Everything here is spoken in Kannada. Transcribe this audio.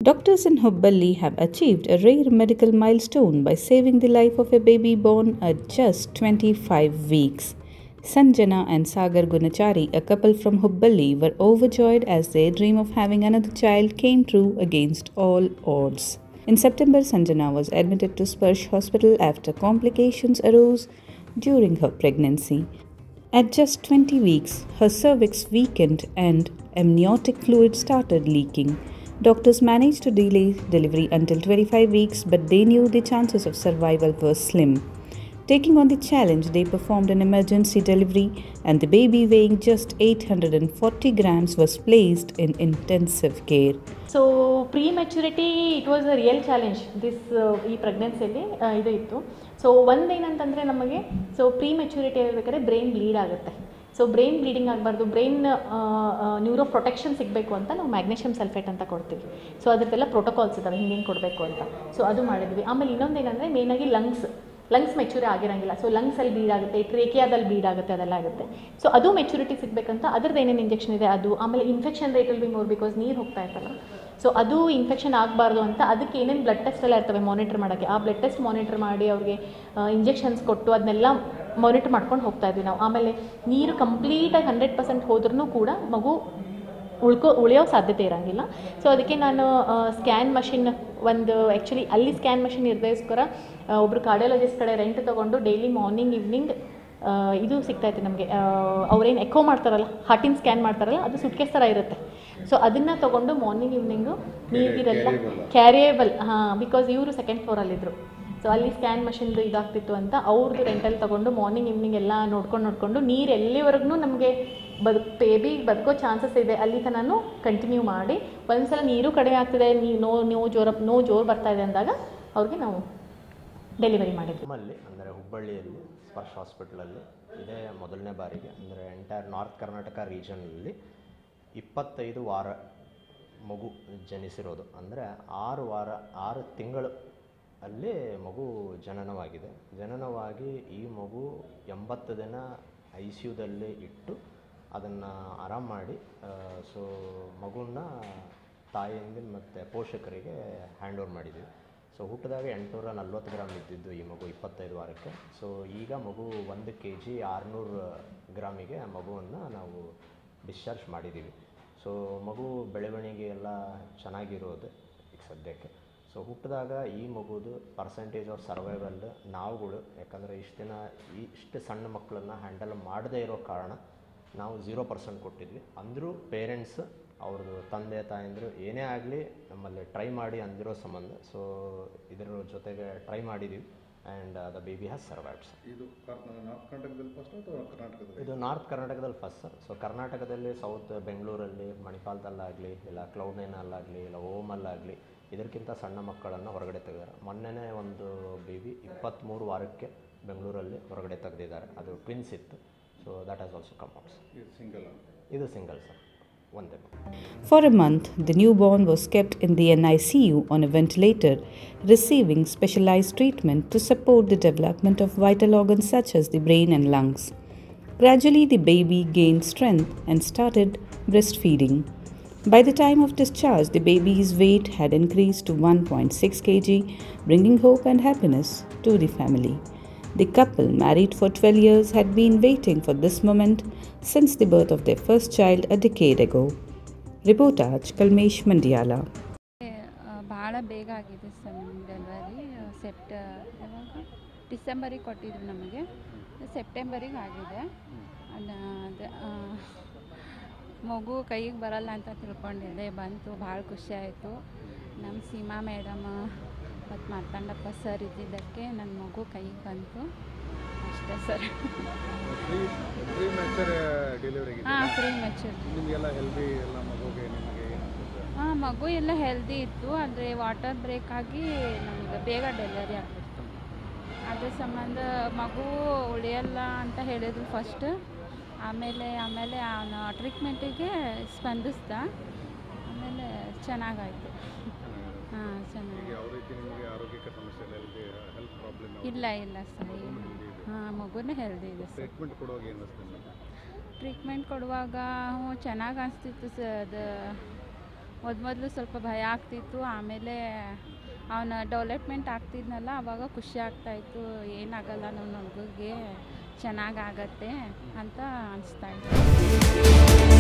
Doctors in Hubballi have achieved a rare medical milestone by saving the life of a baby born at just 25 weeks. Sanjana and Sagar Gunachari, a couple from Hubballi, were overjoyed as their dream of having another child came true against all odds. In September, Sanjana was admitted to Sparsh Hospital after complications arose during her pregnancy. At just 20 weeks, her cervix weakened and amniotic fluid started leaking. Doctors managed to delay delivery until 25 weeks, but they knew the chances of survival were slim. Taking on the challenge, they performed an emergency delivery, and the baby weighing just 840 grams was placed in intensive care. So pre-maturity, it was a real challenge. This pregnancy ಇದು ಇತ್ತು. ಸೊ ಒಂದೇನಂತಂದರೆ ನಮಗೆ ಪ್ರೀಮೆಚುರಿಟಿ ಆಗಬೇಕಾದ್ರೆ ಬ್ರೈನ್ ಬ್ಲೀಡ್ ಆಗುತ್ತೆ. ಸೊ ಬ್ರೈನ್ ಬ್ಲೀಡಿಂಗ್ ಆಗಬಾರ್ದು, ಬ್ರೈನ್ ನ್ಯೂರೋ ಪ್ರೊಟೆಕ್ಷನ್ ಸಿಗಬೇಕು ಅಂತ ನಾವು ಮ್ಯಾಗ್ನೀಷಿಯಮ್ ಸಲ್ಫೇಟ್ ಅಂತ ಕೊಡ್ತೀವಿ. ಸೊ ಅದರದ್ದೆಲ್ಲ ಪ್ರೋಟೋಕಾಲ್ಸ್ ಇದ್ದಾವೆ ಹಿಂಗೆ ಕೊಡಬೇಕು ಅಂತ. ಸೊ ಅದು ಮಾಡಿದ್ವಿ. ಆಮೇಲೆ ಇನ್ನೊಂದೇನೆಂದರೆ ಮೇಯ್ನಾಗಿ ಲಂಗ್ಸ್ ಮೆಚೂರಿ ಆಗಿರೋಂಗಿಲ್ಲ. ಸೊ ಲಂಗ್ಸಲ್ಲಿ ಬ್ಲೀಡ್ ಆಗುತ್ತೆ, ಟ್ರೇಕಿಯಾದಲ್ಲಿ ಬ್ಲೀಡ್ ಆಗುತ್ತೆ, ಅದೆಲ್ಲ ಆಗುತ್ತೆ. ಸೊ ಅದು ಮೆಚುರಿಟಿ ಸಿಗಬೇಕಂತ ಅದ್ರದ್ದು ಏನೇನು ಇಂಜೆಕ್ಷನ್ ಇದೆ ಅದು. ಆಮೇಲೆ infection rate will be more because ನೀರು ಹೋಗ್ತಾ ಇರ್ತಲ್ಲ. ಸೊ ಅದು ಇನ್ಫೆಕ್ಷನ್ ಆಗಬಾರ್ದು ಅಂತ ಅದಕ್ಕೆ ಏನೇನು ಬ್ಲಡ್ ಟೆಸ್ಟ್ ಎಲ್ಲ ಇರ್ತವೆ ಮಾನಿಟರ್ ಮಾಡೋಕ್ಕೆ. ಆ ಬ್ಲಡ್ ಟೆಸ್ಟ್ ಮಾನಿಟರ್ ಮಾಡಿ ಅವ್ರಿಗೆ ಇಂಜೆಕ್ಷನ್ಸ್ ಕೊಟ್ಟು ಅದನ್ನೆಲ್ಲ ಮಾನಿಟರ್ ಮಾಡ್ಕೊಂಡು ಹೋಗ್ತಾ ಇದ್ವಿ ನಾವು. ಆಮೇಲೆ ನೀರು ಕಂಪ್ಲೀಟಾಗಿ 100% ಹೋದ್ರೂ ಕೂಡ ಮಗು ಉಳಿಯೋ ಸಾಧ್ಯತೆ ಇರೋಂಗಿಲ್ಲ. ಸೊ ಅದಕ್ಕೆ ನಾನು ಸ್ಕ್ಯಾನ್ ಮಷಿನ್ ಆ್ಯಕ್ಚುಲಿ ಅಲ್ಲಿ ಸ್ಕ್ಯಾನ್ ಮಷಿನ್ ಇರೋದಕ್ಕೋಸ್ಕರ ಒಬ್ಬರು ಕಾರ್ಡಿಯಾಲಜಿಸ್ಟ್ ಕಡೆ ರೆಂಟ್ ತೊಗೊಂಡು ಡೈಲಿ ಮಾರ್ನಿಂಗ್ ಈವ್ನಿಂಗ್ ಇದು ಸಿಗ್ತಾಯಿತ್ತು ನಮಗೆ. ಅವ್ರೇನು ಎಕೋ ಮಾಡ್ತಾರಲ್ಲ, ಹಾರ್ಟಿನ ಸ್ಕ್ಯಾನ್ ಮಾಡ್ತಾರಲ್ಲ, ಅದು ಸುಟ್ಕೇಸ್ ಥರ ಇರುತ್ತೆ. ಸೊ ಅದನ್ನು ತೊಗೊಂಡು ಮಾರ್ನಿಂಗ್ ಈವ್ನಿಂಗು ನೀರಿಗೆಲ್ಲ ಕ್ಯಾರಿಯೇಬಲ್, ಬಿಕಾಸ್ ಇವರು ಸೆಕೆಂಡ್ ಫ್ಲೋರಲ್ಲಿದ್ದರು. ಸೊ ಅಲ್ಲಿ ಸ್ಕ್ಯಾನ್ ಮಷಿನ್ದು ಇದಾಗ್ತಿತ್ತು ಅಂತ ಅವ್ರದ್ದು ರೆಂಟಲ್ಲಿ ತೊಗೊಂಡು ಮಾರ್ನಿಂಗ್ ಈವ್ನಿಂಗ್ ಎಲ್ಲ ನೋಡ್ಕೊಂಡು ನೀರು ಎಲ್ಲಿವರೆಗೂ ನಮಗೆ ಬೇಬಿ ಬದುಕೋ ಚಾನ್ಸಸ್ ಇದೆ ಅಲ್ಲಿ ತನೂ ಕಂಟಿನ್ಯೂ ಮಾಡಿ, ಒಂದ್ಸಲ ನೀರು ಕಡಿಮೆ ಆಗ್ತಿದೆ, ನೋ ಜೋರು ಬರ್ತಾ ಇದೆ ಅಂದಾಗ ಅವ್ರಿಗೆ ನಾವು ಡೆಲಿವರಿ ಮಾಡಿದ್ವಿ. ನಮ್ಮಲ್ಲಿ ಅಂದರೆ ಹುಬ್ಬಳ್ಳಿಯಲ್ಲಿ ಸ್ಪರ್ಶ್ ಹಾಸ್ಪಿಟಲಲ್ಲಿ ಇದೇ ಮೊದಲನೇ ಬಾರಿಗೆ ಅಂದರೆ ಎಂಟೈರ್ ನಾರ್ತ್ ಕರ್ನಾಟಕ ರೀಜನಲ್ಲಿ 25 ವಾರ ಮಗು ಜನಿಸಿರೋದು. ಅಂದರೆ 6 ತಿಂಗಳು ಅಲ್ಲಿ ಮಗು ಜನನವಾಗಿ ಈ ಮಗು 80 ದಿನ ICUದಲ್ಲಿ ಇಟ್ಟು ಅದನ್ನು ಆರಾಮ್ ಮಾಡಿ ಸೊ ಮಗುನ ತಾಯಿಯಿಂದ ಮತ್ತು ಪೋಷಕರಿಗೆ ಹ್ಯಾಂಡ್ ಓವರ್ ಮಾಡಿದ್ದೀವಿ. ಸೊ ಹುಟ್ಟಿದಾಗ 840 ಗ್ರಾಮ್ ಇದ್ದಿದ್ದು ಈ ಮಗು 25 ವಾರಕ್ಕೆ. ಸೊ ಈಗ ಮಗು 1 kg 600 ಗ್ರಾಮಿಗೆ ಮಗುವನ್ನು ನಾವು ಡಿಸ್ಚಾರ್ಜ್ ಮಾಡಿದ್ದೀವಿ. ಸೊ ಮಗು ಬೆಳವಣಿಗೆ ಎಲ್ಲ ಚೆನ್ನಾಗಿರೋದು ಈಗ ಸದ್ಯಕ್ಕೆ. ಸೊ ಹುಟ್ಟಿದಾಗ ಈ ಮಗುದು ಪರ್ಸೆಂಟೇಜ್ ಆಫ್ ಸರ್ವೈವಲ್ ನಾವುಗಳು, ಯಾಕಂದರೆ ಇಷ್ಟು ಸಣ್ಣ ಮಕ್ಕಳನ್ನು ಹ್ಯಾಂಡಲ್ ಮಾಡದೇ ಇರೋ ಕಾರಣ ನಾವು 0% ಕೊಟ್ಟಿದ್ವಿ. ಅಂದರೂ ಪೇರೆಂಟ್ಸ್ ಅವ್ರದ್ದು ತಂದೆ ತಾಯಂದರು ಏನೇ ಆಗಲಿ ನಮ್ಮಲ್ಲಿ ಟ್ರೈ ಮಾಡಿ ಅಂದಿರೋ ಸಂಬಂಧ ಸೊ ಇದರ ಜೊತೆಗೆ ಟ್ರೈ ಮಾಡಿದ್ದೀವಿ and the baby has survived. ಇದು ನಾರ್ತ್ ಕರ್ನಾಟಕದಲ್ಲಿ ಫಸ್ಟ್ ಸರ್. ಸೊ ಕರ್ನಾಟಕದಲ್ಲಿ ಸೌತ್ ಬೆಂಗಳೂರಲ್ಲಿ ಮಣಿಪಾಲದಲ್ಲಾಗಲಿ ಇಲ್ಲ ಕ್ಲೌಡ್9ಅಲ್ಲಾಗಲಿ ಇಲ್ಲ ಓಮಲ್ಲಾಗಲಿ ಇದಕ್ಕಿಂತ ಸಣ್ಣ ಮಕ್ಕಳನ್ನು ಹೊರಗಡೆ ತೆಗೆದಾರೆ. ಮೊನ್ನೆನೇ ಒಂದು ಬೇಬಿ 23 ವಾರಕ್ಕೆ ಬೆಂಗಳೂರಲ್ಲಿ ಹೊರಗಡೆ ತೆಗೆದಿದ್ದಾರೆ. ಅದು ಟ್ವಿನ್ಸ್ ಇತ್ತು. So that has also come out. ಇದು single sir. For a month, the newborn was kept in the NICU on a ventilator, receiving specialized treatment to support the development of vital organs such as the brain and lungs. Gradually, the baby gained strength and started breastfeeding. By the time of discharge, the baby's weight had increased to 1.6 kg, bringing hope and happiness to the family. The couple, married for 12 years, had been waiting for this moment since the birth of their first child a decade ago. Reportage Kalmesh Mandiala. ಭಾಳ ಬೇಗ ಆಗಿದೆ ಸರ್ ನಮ್ಮ ಡೆಲಿವರಿ. ಡಿಸೆಂಬರಿಗೆ ಕೊಟ್ಟಿದ್ರು ನಮಗೆ, ಸೆಪ್ಟೆಂಬರಿಗೆ ಆಗಿದೆ. ಅದು ಮಗು ಕೈಗೆ ಬರಲ್ಲ ಅಂತ ತಿಳ್ಕೊಂಡಿದ್ದೆ, ಬಂತು, ಭಾಳ ಖುಷಿ ಆಯಿತು. ನಮ್ಮ ಸೀಮಾ ಮೇಡಮ್ ಮತ್ತು ಮಾರ್ತಾಂಡಪ್ಪ ಸರ್ ಇದ್ದಿದ್ದಕ್ಕೆ ನನ್ನ ಮಗು ಕೈಗೆ ಬಂತು ಅಷ್ಟೇ ಸರ್. ಹಾಂ, ಪ್ರೀ ಮೆಚೂರ್. ಹಾಂ, ಮಗು ಎಲ್ಲ ಹೆಲ್ದಿ ಇತ್ತು. ಆದರೆ ವಾಟರ್ ಬ್ರೇಕ್ ಆಗಿ ನಮಗೆ ಬೇಗ ಡೆಲಿವರಿ ಆಗಿಬಿಡ್ತು. ಅದ್ರ ಸಂಬಂಧ ಮಗು ಉಳಿಯಲ್ಲ ಅಂತ ಹೇಳಿದ್ರು ಫಸ್ಟ್. ಆಮೇಲೆ ಅವನು ಟ್ರೀಟ್ಮೆಂಟಿಗೆ ಸ್ಪಂದಿಸ್ದ. ಆಮೇಲೆ ಚೆನ್ನಾಗಾಯಿತು. ಹಾಂ, ಚೆನ್ನಾಗಿ. ಇಲ್ಲ ಸರ್. ಹಾಂ, ಮಗುನೇ ಹೆಲ್ದಿ ಇದೆ ಸರ್. ಟ್ರೀಟ್ಮೆಂಟ್ ಕೊಡುವಾಗ ಚೆನ್ನಾಗಿ ಅನಿಸ್ತಿತ್ತು ಸರ್. ಅದು ಮೊದಲು ಸ್ವಲ್ಪ ಭಯ ಆಗ್ತಿತ್ತು, ಆಮೇಲೆ ಅವನ ಡೆವಲಪ್ಮೆಂಟ್ ಆಗ್ತಿದ್ನಲ್ಲ ಆವಾಗ ಖುಷಿ ಆಗ್ತಾಯಿತ್ತು, ಏನಾಗಲ್ಲ ನಮ್ಮ ಮಗುಗೆ ಚೆನ್ನಾಗಾಗತ್ತೆ ಅಂತ ಅನಿಸ್ತಾ ಇತ್ತು.